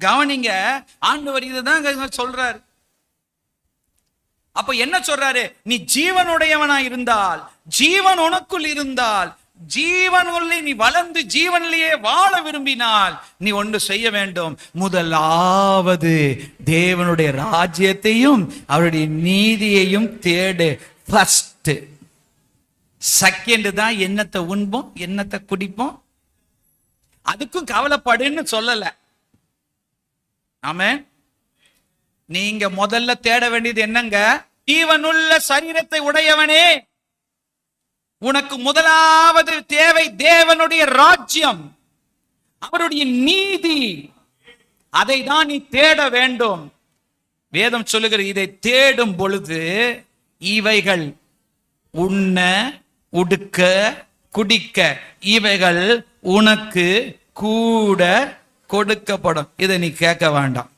கவனிங்க, ஆண்டவர் இதுதான் சொல்றாரு. அப்ப என்ன சொல்றாரு? நீ ஜீவனுடையவனா இருந்தால், ஜீவன் உனக்குள் இருந்தால், ஜீவனுள்ளே நீ வளர்ந்து ஜீவனிலேயே வாழ விரும்பினால் நீ ஒன்று செய்ய வேண்டும். முதலாவது தேவனுடைய ராஜ்யத்தையும் அவருடைய நீதியையும் தேடு. ஃபர்ஸ்ட். செகண்ட் தான் என்னத்தை உண்போம், என்னத்தை குடிப்போம், அதுக்கும் கவலைப்படுன்னு சொல்லல. ஆமென். நீங்க முதல்ல தேட வேண்டியது என்னங்க? ஜீவனுள்ள சரீரத்தை உடையவனே, உனக்கு முதலாவது தேவை தேவனுடைய ராஜ்யம், அவருடைய நீதி. அதை தான் நீ தேட வேண்டும். வேதம் சொல்லுகிற இதை தேடும் பொழுது இவைகள் உண்ண, உடுக்க, குடிக்க இவைகள் உனக்கு கூட கொடுக்கப்படும். இதை நீ கேட்க வேண்டாம்.